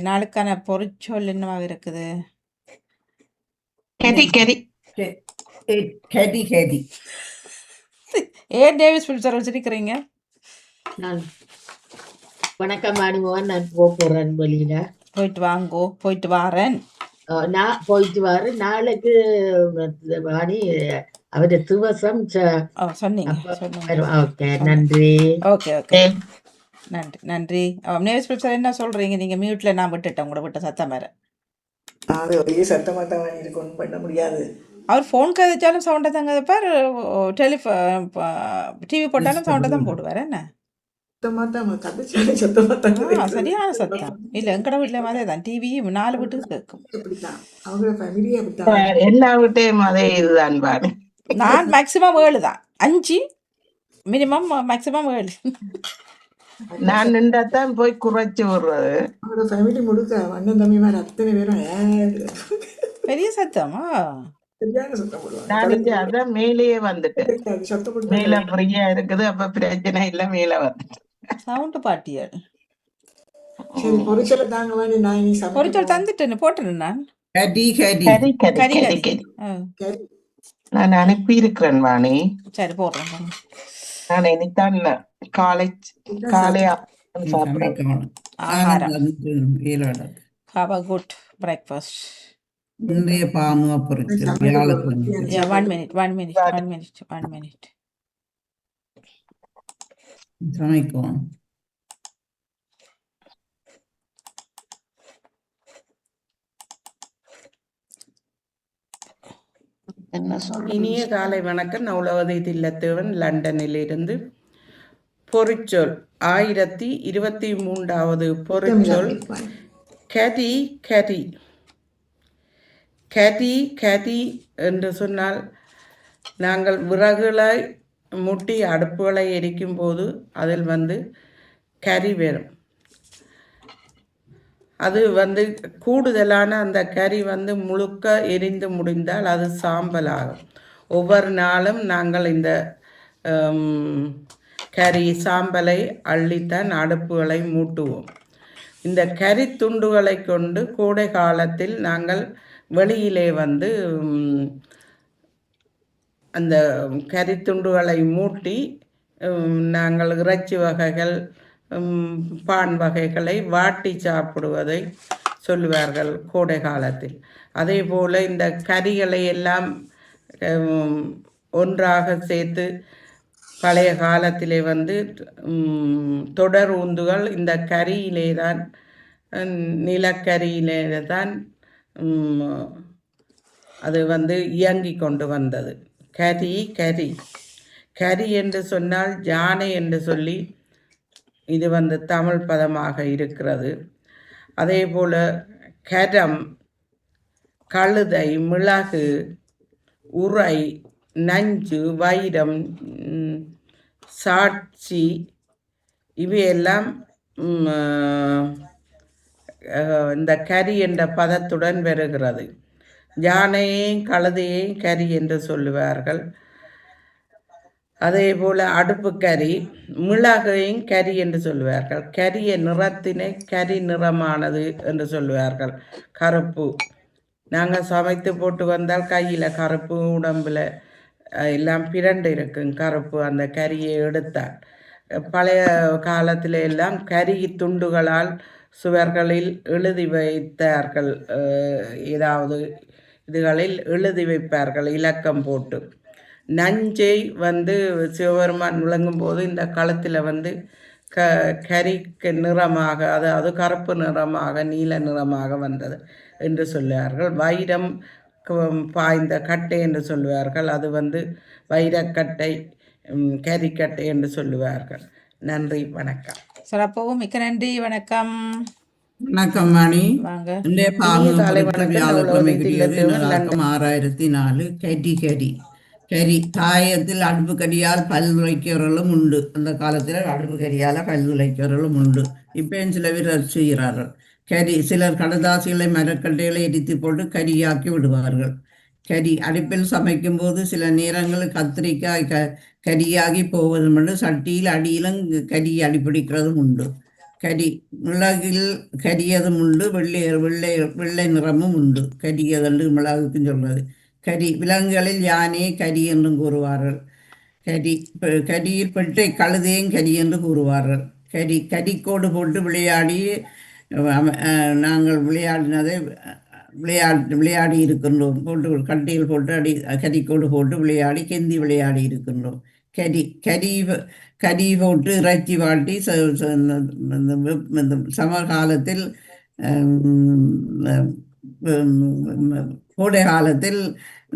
நாளுக்கான பொருட்சொல் என்னவாக இருக்குது? கெதி கெதி கேடி கேடி. ஏன் டேவிஸ் பிலிப்ஸர் வச்சிருக்கிறீங்க? நான் வணக்கம் வாணிமோகன், நான் போறேன் வெளியில. போயிட்டு வாங்கோ. போயிட்டு வாரேன். நான் போயிட்டு வரேன். நாளைக்கு வாணி அவரு திவசம் சொன்னீங்க. ஓகே, நன்றி. ஓகே ஓகே, நன்றி நன்றி. நேவிஸ் பிலிப்ஸர் என்ன சொல்றீங்க? நீங்க மியூட்ல நான் விட்டுட்டேன், உங்களோட விட்ட சத்தம் வேற. அது ஒரே சத்தமாக தான் இருக்கு, ஒன்றும் பண்ண முடியாது. அவர் ஃபோன் கதைச்சாலும் சவுண்டை தாங்க கதைப்பார், டிவி போட்டாலும் சவுண்டை தான் போடுவார். என்ன சரியான சத்தம் இல்ல, எங்கட வீட்டுல மாதிரி தான் டிவியும் 4 வீட்டுக்கு கேட்கும். எல்லா வீட்டையும் அதே இதுதான் பாரு. நான் மேக்சிமம் 7 தான், 5 மினிமம், மேக்சிமம் 7. நான் நின்றாத்தான் போய் குறைச்சு விடுறது. அவரோட ஃபேமிலி முழுக்க அண்ணன் தம்பி மாதிரி அத்தனை பேரும் பெரிய சத்தமா? நான் இங்க அதான் மேலேயே வந்துட்டேன். மேல ஃப்ரீயா இருக்குது, அப்ப பிரச்சனை இல்ல, மேல வந்துட்டேன். சவுண்ட் பாட்டியல். சரி, பொரிச்சலை தாங்க வேண்டி நான் பொரிச்சல் தந்துட்டேன்னு போட்டேன் நான். நான் அனுப்பி இருக்கிறேன் வாணி. சரி போடுறேன். நான் இனித்தான் காலேஜ் சாப்பிடுறேன். Have a good breakfast. இன்றைய பாமுக பொரிச்சல் வியாழக்கிழமை. 1 minute. சமைக்கும். இனிய காலை வணக்கம். நான் உலகதை தில்லத்தேவன், லண்டனில் இருந்து. பொருட்சொல் 1023வது பொருட்சொல் கதி கதி. கதி கதி என்று சொன்னால், நாங்கள் விறகுகளை முட்டி அடுப்புகளை எரிக்கும் போது அதில் கரி வரும். அது கூடுதலான அந்த கறி முழுக்க எரிந்து முடிந்தால் அது சாம்பல் ஆகும். ஒவ்வொரு நாளும் நாங்கள் இந்த கறி சாம்பலை அள்ளித்தான் அடுப்புகளை மூட்டுவோம். இந்த கறி துண்டுகளை கொண்டு கோடை காலத்தில் நாங்கள் வெளியிலே அந்த கறி துண்டுகளை மூட்டி நாங்கள் இறைச்சி வகைகள், பான் வகைகளை வாட்டி சாப்பிடுவதை சொல்லுவார்கள் கோடை காலத்தில். அதே போல் இந்த கறிகளை எல்லாம் ஒன்றாக சேர்த்து பழைய காலத்திலே தொடர் ஊந்துகள் இந்த கரியிலே தான், நிலக்கரியிலே தான் அது இயங்கி கொண்டு வந்தது. கரி கரி கரி என்று சொன்னால் யானை என்று சொல்லி இது தமிழ் பதமாக இருக்கிறது. அதே போல் கரம், கழுதை, மிளகு, உரை, நஞ்சு, வைரம், சாட்சி இவையெல்லாம் இந்த கரி என்ற பதத்துடன் வருகிறது. யானையையும் கழுதையையும் கரி என்று சொல்லுவார்கள். அதே போல் அடுப்பு கறி, மிளகையும் கரி என்று சொல்லுவார்கள். கரிய நிறத்தினை கரி நிறமானது என்று சொல்லுவார்கள். கருப்பு, நாங்கள் சமைத்து போட்டு வந்தால் கையில் கருப்பு, உடம்பில் எல்லாம் பிரண்டு இருக்கும் கருப்பு. அந்த கரியை எடுத்தால் பழைய காலத்தில் எல்லாம் கரி துண்டுகளால் சுவர்களில் எழுதி வைத்தார்கள். ஏதாவது இதுகளில் எழுதி வைப்பார்கள் இலக்கம் போட்டு. நஞ்சை சிவபெருமான் விளங்கும் போது இந்த களத்தில் கரிக்கு நிறமாக, அதாவது கருப்பு நிறமாக, நீல நிறமாக வந்தது என்று சொல்லுவார்கள். வைரம் பாய்ந்த கட்டை என்று சொல்லுவார்கள். அது வைரக்கட்டை, கரிக்கட்டை என்று சொல்லுவார்கள். நன்றி, வணக்கம். சிறப்பாகவும் மிக்க நன்றி, வணக்கம். வணக்கம் வாணி. வாங்க. 6004 கரி கரி கரி. தாயத்தில் அடுப்பு கரியால் பல் துளைக்கிறவர்களும் உண்டு. அந்த காலத்தில் அடுப்பு கரியால் பல் துளைக்கிறவர்களும் உண்டு. இப்பயும் சில பேர் செய்கிறார்கள். கரி, சிலர் கடதாசிகளை மரக்கட்டைகளை எரித்து போட்டு கரியாக்கி விடுவார்கள். கரி அடுப்பில் சமைக்கும் போது சில நேரங்களில் கத்திரிக்காய் கரியாகி போவதும் உண்டு. சட்டியில் அடியிலும் கரி அடிப்பிடிக்கிறதும் உண்டு. கரி மிளகில் கரியதும் உண்டு, வெள்ளை வெள்ளை வெள்ளை நிறமும் உண்டு. கரியதென்று மிளகுக்கு சொல்றது. கரி விலங்குகளில் யானையை கரி என்றும் கூறுவார்கள். கரியில் பெற்றை கழுதையும் கரி என்று கூறுவார்கள். கரிக்கோடு போட்டு விளையாடி நாங்கள் விளையாடினதை விளையாடி இருக்கின்றோம். கட்டியில் போட்டு கரிக்கோடு போட்டு விளையாடி கெந்தி விளையாடி இருக்கின்றோம். கரி போட்டு இறைச்சி வாட்டி சமகாலத்தில் கோடை காலத்தில்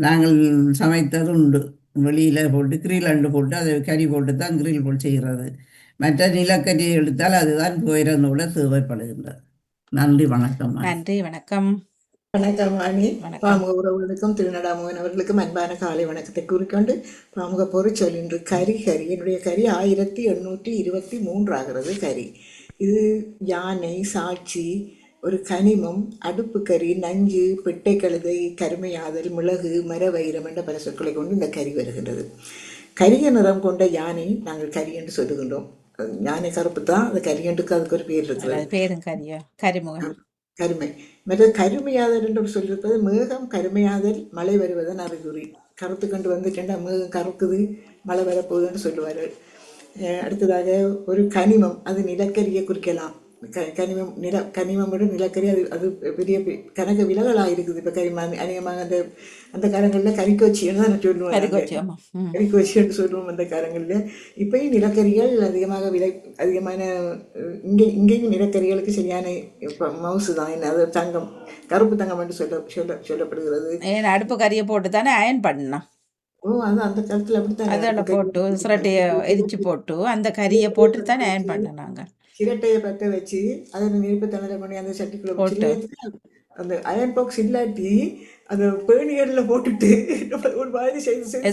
நாங்கள் சமைத்தது உண்டு. வெளியில் போட்டு கிரில் போட்டு அதை கறி போட்டு தான் கிரில் போட்டு செய்கிறது. மற்ற நிலக்கரி எடுத்தால் அதுதான் புயரனோட தேவைப்படுகின்றது. நன்றி, வணக்கம். நன்றி, வணக்கம். வணக்கம் அணி. வணக்கம். பாமுக உறவுகளுக்கும் திருநடாமோகன் அவர்களுக்கும் அன்பான காலை வணக்கத்தை கூறிக்கொண்டு பாமுக பொறிச்சொல் இன்று கரி. என்னுடைய கரி 1823 ஆகிறது. கரி இது யானை, சாட்சி, ஒரு கனிமம், அடுப்பு கரி, நஞ்சு, பெட்டை கழுதை, கருமையாதல், மிளகு, மரவைரம் என்ற பல சொற்களை கொண்டு இந்த கரி வருகின்றது. கரிய நிறம் கொண்ட யானை நாங்கள் கரி என்று சொல்லுகின்றோம். யானை கருப்பு தான், அந்த கரியண்டுக்கு அதுக்கு ஒரு பேர் இருக்கிறது. பேரும் கரியா, கரிமுகம். கருமை. மற்ற கருமையாதல் என்று சொல்லியிருப்பது மேகம் கருமையாதல் மழை வருவதன் அறிகுறி. கருத்து கண்டு வந்துட்டேன்டா மேகம் கருக்குது மழை வரப்போகுதுன்னு சொல்லுவார்கள். அடுத்ததாக ஒரு கனிமம், அது நிலக்கரியை குறிக்கலாம். கனிமம் விட நிலக்கரி அது பெரிய கணக்கு விலகலாக இருக்குது. இப்போ அநேகமாக அந்த காலங்களில் கறிக்கோச்சின்னு தான் சொல்லுவோம். கறிக்கோச்சின்னு சொல்லுவோம் அந்த காலங்களில். இப்பயும் நிலக்கரிகள் அதிகமான இங்கேயும் நிலக்கரிகளுக்கு சரியான மவுசு தான். என்ன அது தங்கம், கருப்பு தங்கம் என்று சொல்லப்படுகிறது. அடுப்பு கறியை போட்டு தானே அயன் பண்ணலாம். அது அந்த காலத்தில் அப்படித்தான். அதெல்லாம் போட்டு சிரட்டையை எரிச்சு போட்டு அந்த கறியை போட்டு தானே அயன் பண்ணாங்க. சிரட்டையை பற்ற வச்சு அதை நெருப்பு தணலை பண்ணி அந்த சட்டிக்குள்ள போட்டு அந்த அயன் பாக்ஸ் இல்லாட்டி அந்த பேணியர்ல போட்டுட்டு ஒரு மாதிரி செய்து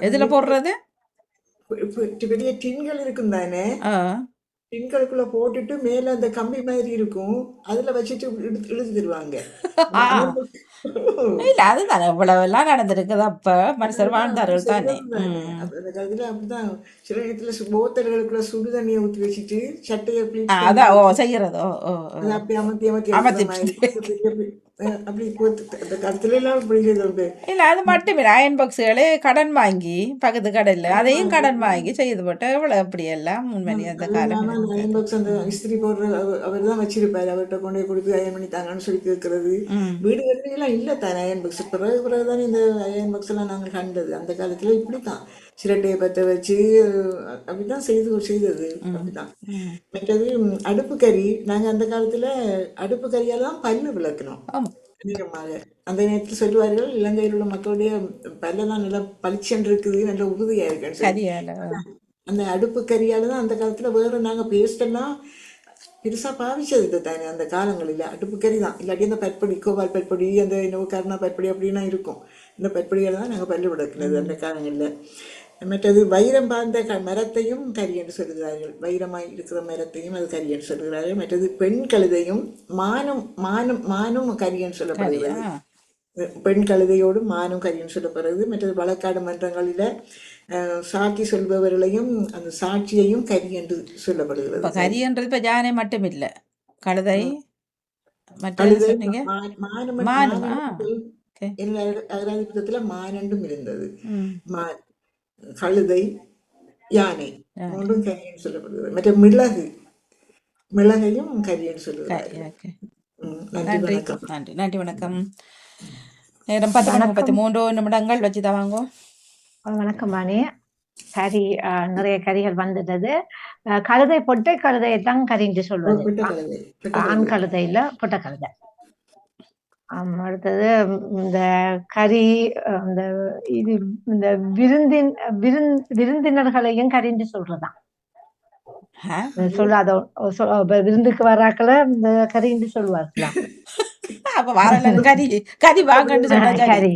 எதுல போடுறது? பெரிய டின்கள் இருக்கும் தானே, டின்களுக்குள்ள போட்டுட்டு மேல அந்த கம்பி மாதிரி இருக்கும், அதுல வச்சுட்டு இழுத்து தருவாங்க. இல்ல அதுதானே இவ்வளவு எல்லாம் நடந்திருக்குது. அப்ப மனுஷர் வாழ்ந்தார்கள் தானே. அந்த காலத்துல அப்படிதான். சில இடத்துல போத்தல்களுக்குள்ள சுடு தண்ணியை ஊற்றி வச்சுட்டு சட்டையை அதான் செய்யறதோ அப்படி அமர்த்தி அப்படி அந்த காலத்துல எல்லாம் இப்படி செய்து. இல்ல அது மட்டும் இல்ல, அயன் பாக்ஸுகளே கடன் வாங்கி பக்கத்து கடல்ல அதையும் கடன் வாங்கி செய்து போட்டு எவ்வளவு அப்படி எல்லாம் உண்மையிலே அந்த காலம். அயன் பாக்ஸ் அந்த இஸ்திரி போடுற அவர் தான் வச்சிருப்பாரு. அவர்கிட்ட கொண்டு போய் கொடுத்து அயன் பண்ணி தாங்கன்னு சொல்லி கேட்கறது. வீடுகளில் எல்லாம் இல்லை தானே அயன் பாக்ஸ். பிறகுதான் இந்த அயன் பாக்ஸ் எல்லாம் நாங்கள் கண்டது. அந்த காலத்துல இப்படித்தான் சிரட்டையை பற்ற வச்சு அப்படிதான் செய்தது. அப்படிதான். மற்றது அடுப்பு கறி. நாங்க அந்த காலத்துல அடுப்பு கறியால தான் பல்லு விளக்கணும் அதிகமாக. அந்த நேரத்தில் சொல்லுவார்கள், இலங்கையில் உள்ள மக்களுடைய பல்லெல்லாம் நல்லா பளிச்சென்று இருக்குது, நல்ல உறுதியா இருக்குன்னு. அந்த அடுப்பு கறியால தான் அந்த காலத்துல வேற நாங்க பேஸ்ட் எல்லாம் பெருசா பாவிச்சது இல்லை தானே அந்த காலங்களில். அடுப்பு கறி தான். இல்லாட்டி அந்த பற்பொடி, கோபால் பற்பொடி, அந்த இன்னொரு கருணா பற்பொடி அப்படின்னா இருக்கும். இந்த பற்பொடியால தான் நாங்கள் பல்லு விளக்குனது அந்த காலங்களில். மற்றது வைரம் பார்ந்த மரத்தையும் கரி என்று சொல்கிறார்கள். வைரமாய் இருக்கிற மரத்தையும் அது கரி என்று சொல்கிறார்கள். மற்றது பெண் கழுதையும் மானும் கரி என்று சொல்லப்படுகிறது. பெண் கழுதையோடும் மானும் கரி என்று சொல்லப்படுகிறது. மற்றது வழக்காடு மன்றங்களில சாட்சி சொல்பவர்களையும் அந்த சாட்சியையும் கரி என்று சொல்லப்படுகிறது. கரி என்றது இப்ப யானை மட்டும் இல்ல, கழுதை, அகராதிபுத்தத்துல மானண்டும் இருந்தது. கழுதை, யானை மூன்றும் கரியன்னு சொல்லப்படுகிறது. மற்ற மிளகையும் கரியன்னு சொல்லுகிறார்கள். நன்றி, வணக்கம். நேரம் 10:33 நிமிடங்கள் வச்சு தவாங்க. வணக்கம் பாணி. கறி நிறைய கறிகள் வந்துட்டது. கழுதை, பொட்டை கழுதையை தான் கறின்னு சொல்வது. ஆண் கழுதை இல்ல, பொட்டை கழுதை. அடுத்தது இந்த கறி, இந்த இது இந்த விருந்தினர்களையும் கறின்னு சொல்றதான். சொல்லாத விருந்துக்கு வராக்கள இந்த கறின்னு சொல்லுவார்களா? கறி வாங்கன்னு சொன்னா கறி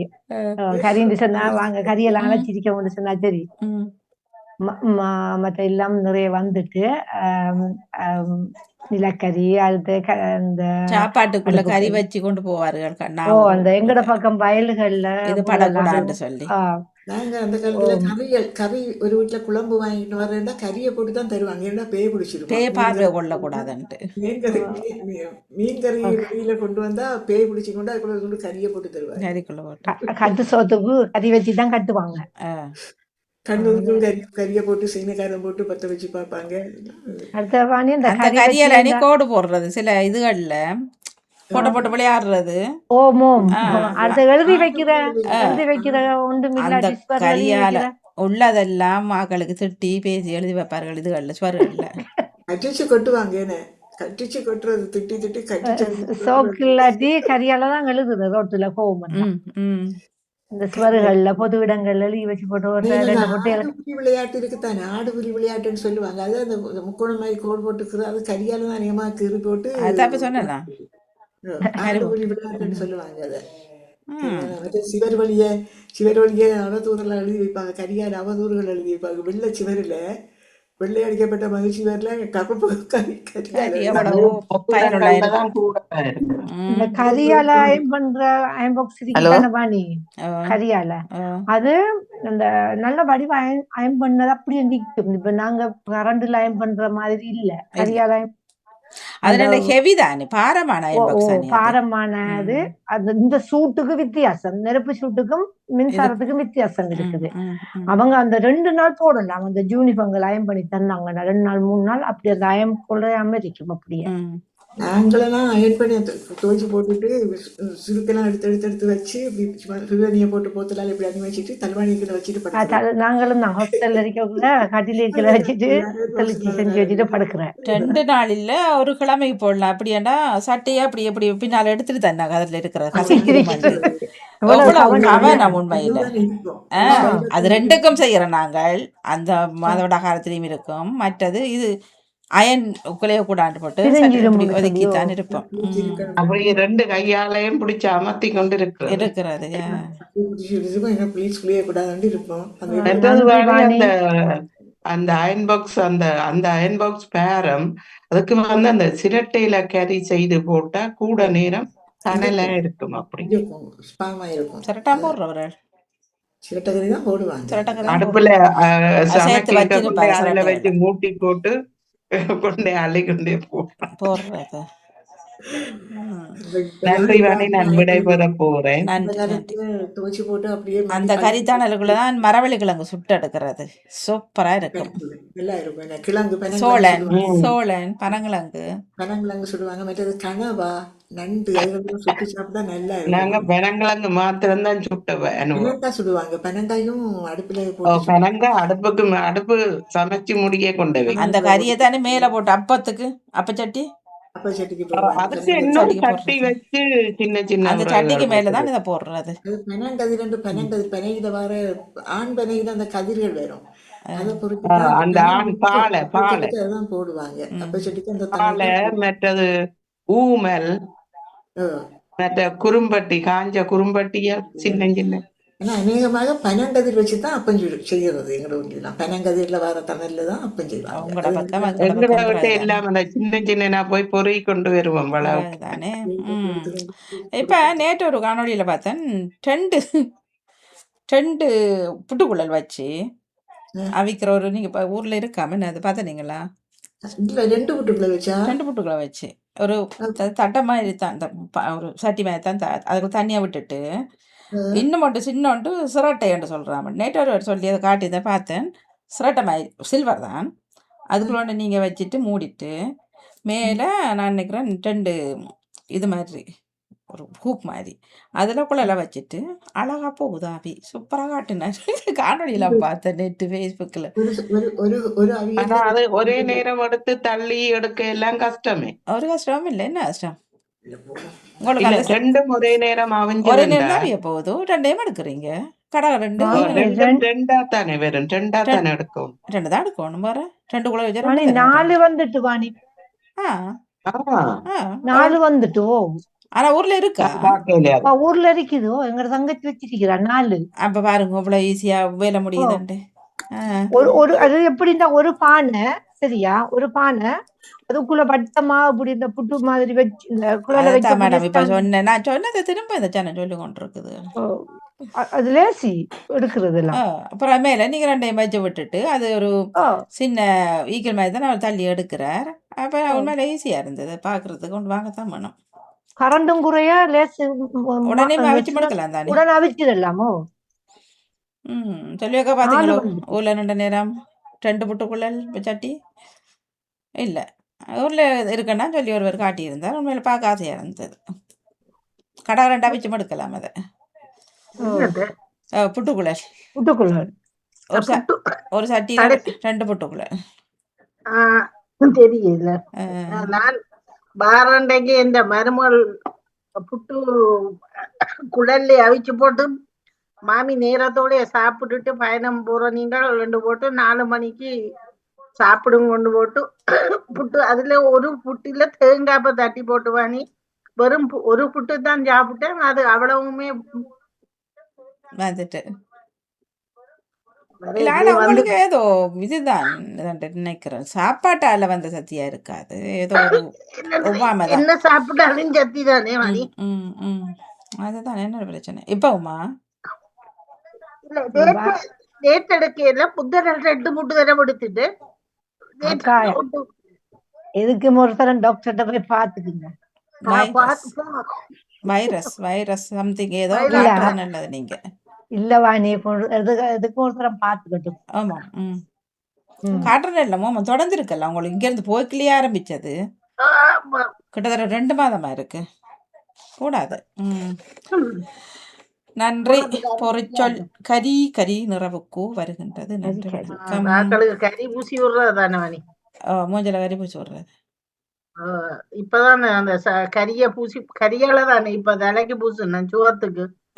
கறின்னு சொன்னா வாங்க, கறியெல்லாம் அழைச்சிருக்கோம்னு சொன்னா சரி. மற்ற எல்லாம் நிறைய வந்துட்டு நிலக்கரி, அடுத்து இந்த சாப்பாட்டுக்குள்ள கறி வச்சு கொண்டு போவார்கள். அந்த எங்கட பக்கம் வயல்கள்ல நாங்க அந்த காலத்துல கறி ஒரு வீட்டுல குழம்பு வாங்கிட்டு வரேன்னா கறியை போட்டு தான் தருவாங்க. ஏன்னா பேய் பிடிச்சிருமா பேய் மீன் பார்வை கறி கொள்ளக்கூடாதுன்ட்டு. மீன் கறி மீன் கறி வெளியில கொண்டு வந்தா பேய் பிடிச்சி கொண்டு அதுக்குள்ள கொண்டு கறியை போட்டு தருவாங்க. கறிக்குள்ள போட்டு. கட்டு சோத்துக்கு கறி வச்சு தான் கட்டுவாங்க. ஆ. கண்ணுக்கும் கறியை போட்டு சீனக்காரம் போட்டு பத்த வச்சு பார்ப்பாங்க. அடுத்த வாணி இந்த அந்த கறி வச்சு கரியல் அணி கோடு போடுறது சில இதுகள்ல போட்டு போட்டு விளையாடுறது. ஓமோம் ஆ. அடுத்த எழுதி வைக்கிற ஒன்றும் அந்த இல்லாட்டி எழுதி கரியால வைக்கிற உள்ளதெல்லாம் மக்களுக்கு திட்டி பேசி எழுதி வைப்பார்கள் இதுகள்ல ஸ்வர்கள்ல. கட்டிச்சு கொட்டுவாங்க. என்ன கட்டிச்சு கொட்டுறது திட்டி திட்டி கட்டிச்சு சோக்கு இல்லாட்டி கரியால தான் எழுதுது ரோட்டுல கோவம். ம், ம். இந்த சுவர்கள்ல பொது இடங்கள்ல எழுதி வச்சு போட்டு ஒரு ரெண்டு பொட்டை ஆடுபுலி விளையாட்டு இருக்குத்தானே, ஆடுபுலி விளையாட்டுன்னு சொல்லுவாங்க. அது அந்த முக்கோணம் மாதிரி கோடு போட்டுக்கிறது, அது கரியால தான் அதிகமா கீறி போட்டு அதான் இப்ப சொன்னேனா. ஆடுபுலி விளையாட்டுன்னு சொல்லுவாங்க. அதை ம். மற்ற சிவர் வழியே அவதூறுல எழுதி வைப்பாங்க. கரியால் அவதூறுகள் எழுதி வைப்பாங்க. வெள்ளை சிவரில் வெள்ளை அடிக்கப்பட்ட மகிழ்ச்சிவரில் கருப்பு கரியால் சரி, எழுதி எவ்வளவு பயனுள்ள இருக்கு. தான் கூட இருக்கும். இந்த ம். கரியால அயன் பண்ற அயன் பாக்ஸ் இருக்குதானே பாணி, ஆ, கரியால ஆ. அது அந்த நல்ல வடிவ அயன் பண்ணது அப்படியே நிற்கும். இப்ப நாங்க கரண்டுல அயன் பண்ற மாதிரி இல்ல, கரியால iron அது அந்த நல்ல ஹெவி தானே, பாரமான அயன் பாக்ஸ் தானே அது. பாரமானது. ம். அது இந்த சூட்டுக்கு வித்தியாசம், நெருப்பு சூட்டுக்கும் இது மின்சாரத்துக்கும் வித்தியாசம் ம், இருக்குது. ம், ம். அவங்க அந்த 2 நாள் போடலாம். அந்த யூனிஃபார்ம்கள் அயன் பண்ணி தந்தாங்க 2 நாள் 3 நாள் அப்படி அந்த அயன் குறையாம இருக்கும் அப்படியே. ம். நாங்களெல்லாம் அயன் பண்ணி துவைச்சி போட்டுட்டு சுருக்கெல்லாம் எடுத்து வச்சு சுடுதண்ணியை போட்டு போத்தலால் இப்படி அணி வச்சுட்டு தலைவாணிக்கிட்ட வச்சுட்டு படுக்கிறோம். நாங்களும் தான் ஹாஸ்டல்ல இருக்கக்குள்ள கட்டில வச்சுட்டு தெளிச்சு செஞ்சு வச்சுட்டு படுக்கிறேன். 2 நாள் இல்ல, ஒரு கிழமைக்கு போடலாம். அப்படியாண்டா சட்டையை அப்படி எப்படி பின்னால எடுத்துட்டு தந்தாங்க. அதுல இருக்கிற கசக்கிரும் வந்து எவ்வளவு எவ்வளவு கவனம் கவனம் உண்மையில. இதுதான் இருக்கும். அது ரெண்டுக்கும் செய்யறோம் நாங்கள். அந்த மாதவிட காலத்திலையும் இருக்கும். மற்றது இது அயன் குலைய கூடாண்டு போட்டு சட்டை பிரிஞ்சிடும் இப்படி சொல்லி ஒதுக்கித்தான் இருப்போம். அப்படி அப்படி 2 கையாலையும் பிடிச்சு அமர்த்தி கொண்டு இருக்கிறது. இருக்கிறது. என்ன ப்ளீஸ் கூடாதுன்னு இருப்போம். அந்த மற்றது நன்றி வாணி வாணி. அந்த அயன் பாக்ஸ் அந்த அயன் பாக்ஸ் பேரம் அதுக்கு வந்து அந்த சிரட்டையில கறி செய்து போட்டா கூட நேரம் தணலா இருக்கும். அப்படி இருக்கும், ஸ்பாமா இருக்கும். சிரட்டா போடுறவர்கள் சிரட்டகரி தான் போடுவாங்க. சிரட்டை தான் அடுப்புல சேர்த்து சமைக்க வச்சிருப்பாரு அதுல வச்சு சிரட்டையில மூட்டி போட்டு கொண்டே அள்ளி கொண்டே போடுறான். போடுறது. நன்றி வாணி, நான் விடைபெற போறேன். அந்த நன்றி நன்றி. காலத்துல துவைச்சு போட்டு அப்படியே அந்த கறித்தானலுக்குள்ளதான் மரவள்ளி கிழங்கு சுட்டு எடுக்கிறது. சூப்பரா இருக்கும். நல்லா இருக்கும். என்ன கிழங்கு சோளன் பனங்கிழங்கு சோளன் பனங்கிழங்கு பனங்கிழங்கு சுடுவாங்க. மற்றது கனவா நண்டு அதுகளும் சுட்டு சாப்பிட்டா நல்லா நாங்க இருக்கும். பெனங்கிழங்கு மாத்திரம் தான் சுட்டவ அனுபவம். பனங்காய் சுடுவாங்க. பனங்காயும் அடுப்புல போட்டு பெனங்க அடுப்பு சமைச்சு முடிய கொண்டவை. அந்த கறியை தானே மேல போட்டு அப்பத்துக்கு அப்பச்சட்டி அப்ப சட்டிக்கு போடுவாங்க. அதுக்கு இன்னும் சட்டிக்கு தட்டி போடுறது. வச்சு சின்ன சின்ன அந்த சட்டிக்கு மேலதான் இதை போடுறது. அது பனங்கதிர் பனையில வர ஆண் பனையில அந்த கதிர்கள் வரும். அதை பொறுத்து அந்த ஆண் பாலை அதான் போடுவாங்க. அப்ப சட்டிக்கு அந்த பாலை மற்றது ஊமல் மற்ற குறும்பட்டி காஞ்ச குறும்பட்டிய சின்ன சின்ன. ஏன்னா அநேகமாக பனங்கதிர் வச்சுதான் அப்பம் செய்யறது. எங்களோட வீட்டுலாம் பனங்கதிர்ல வர தமிழ்ல தான் அப்பம் செய்வாங்க. உங்களோட பக்கம் எங்களை விட்டு எல்லாம் அந்த சின்ன சின்ன நான் போய் பொறி கொண்டு வருவோம் வளவுக்கு. தானே. இப்ப நேற்று ஒரு காணொளியில பார்த்தேன், 2 புட்டுக்குழல் வச்சு அவிக்கிற ஒரு, நீங்க இப்ப ஊர்ல இருக்காம என்ன அது பார்த்தீங்களா? இல்ல 2 வீட்டுக்குள்ள வச்சா 2 புட்டுக்குழல் வச்சு ஒரு தட்டை மாதிரி தான், ஒரு சட்டி மாதிரி தான் அதுக்கு தண்ணியா விட்டுட்டு இன்னும் மட்டும் சின்னோண்டு சிரட்டைன்னு சொல்றாங்க. நேற்று ஒரு சொல்லி அதை காட்டி தான் பார்த்தேன். சிரட்டை மாதிரி சில்வர் தான். அதுக்குள்ள நீங்க வச்சுட்டு மூடிட்டு மேலே நான் நினைக்கிறேன் 2 இது மாதிரி ஒரு ஹூக் மாதிரி அதில் குழலை வச்சுட்டு அழகா போகுதாவி சூப்பராக காட்டுனார். காணொலியெல்லாம் பார்த்தேன் நேற்று ஃபேஸ்புக்கில். ஆனா அது ஒரே நேரம் எடுத்து தள்ளி எடுக்க எல்லாம் கஷ்டமே. ஒரு கஷ்டமும் இல்லை. என்ன கஷ்டம் இல்ல, உங்களுக்கு? 2 ஒரே நேரம் ஒரே நேரம் அவிய போகுது, 2 எடுக்கிறீங்க. கடை 2 ரெண்டா தானே வரும். 2 தானே எடுக்கும். 2 தான் எடுக்கணும். வேற 2 குழல் வச்சா வாணி 4 வந்துட்டு வாணி. ஆ ஆமா, 4 வந்துட்டு. ஆனா ஊர்ல இருக்கா? பார்க்கலையா? ஊர்ல இருக்குதோ, எங்க தங்கச்சி வச்சிருக்கிறா 4. அப்ப பாருங்க இவ்வளவு ஈஸியா வேலை முடியுதுண்டு. ஒரு அது எப்படின்னா ஒரு பானை சரியா ஒரு பானை அதுக்குள்ள வட்டமா இப்படி இந்த புட்டு மாதிரி வச்சு இந்த குழல அதைத்தான் மேடம் வைக்கக்கூடிய இப்ப stand. சொன்னேன். நான் சொன்னதை திரும்ப இந்த சேனல் சொல்லி கொண்டிருக்குது. ஓ, அது லேசி எடுக்கிறது எல்லாம். அப்புறம் மேல நீங்க 2யும் வச்சு விட்டுட்டு அது ஒரு ஓ, சின்ன ஈக்கிள் மாதிரி தான் அவர் தள்ளி எடுக்கிறார். அப்ப ஓ. உண்மையில ஈஸியா இருந்தது பாக்குறதுக்கு. கொண்டு வாங்கத்தான் வேணும். கரண்டும் குறையா லேசு உடனே அவிச்சு மடுக்கலாம் தானே. உடனே அவிச்சிடலாமோ? சொல்லியாக்கா 4 பாத்தீங்களோ வந்துட்டு. ஊர்ல 2 நேரம் 2 புட்டுக்குள்ள சட்டி இல்ல ஊர்ல இருக்குன்னா சொல்லி ஒருவர் காட்டியிருந்தார். உண்மையில பார்க்க ஆசையா இருந்தது. கடை 2 அவிச்சு மடுக்கலாம் அதை என்னது? புட்டுக்குழல் புட்டுக்குள்ள ஒரு புட்டு ஒரு சட்டியில கடைசி 2 புட்டுக்குழல். தெரியல. நான் பாரண்டைக்கு இந்த மருமகள் புட்டு குடல்ல அவிச்சு போட்டு மாமி நேரத்தோட சாப்பிட்டுட்டு பயணம் போற நீங்கள் 2 போட்டு 4 மணிக்கு சாப்பிடும் கொண்டு போட்டு புட்டு அதுல ஒரு புட்டில தேங்காய் தட்டி போட்டு வாங்கி வெறும் ஒரு புட்டு தான் சாப்பிட்டேன். அது அவ்வளவுமே வந்துட்டு வேற இல்ல ஆனா இதுல வந்து உங்களுக்கு ஏதோ இதுதான் நினைக்கிறேன். சாப்பாட்டால வந்த சத்தியா இருக்காது. ஏதோ ஒரு ஒவ்வாமை தான். என்ன சாப்பிட்டாலும் சத்தி தானே வாணி. அதுதான் என்ன பிரச்சனை இப்பவுமா இல்ல டேட் எடுக்கையில புத்தர் 2 புட்டு தடவை எடுத்துட்டு அக்கா எதுக்கு ஒரு தரம் டாக்டர்கிட்ட போய் பாத்துக்குங்க. வைரஸ் சம்திங் ஏதோ இல்ல. காட்டுறது நல்லது நீங்க. இல்லவா நீ எதுக்கு ஒரு தரம் பாத்துக்கட்டும். ஆமா காட்டுறது இல்லமோ தொடர்ந்து இருக்கல உங்களுக்கு இங்க இருந்து போய்க்கிலேயே ஆரம்பிச்சது கிட்டத்தட்ட 2 மாதமா இருக்கு. கூடாது. நன்றி. பொறிச்சொல் கரி நிறவுக்கு வருகின்றது. நன்றி வணக்கம். கறி பூசி விடுறது தானே வாணி. மூஞ்சல கறி பூசி விடுறது. இப்பதான் அந்த கரிய பூசி கரியால தானே இப்ப தலைக்கு பூசுனேன் சுகத்துக்கு.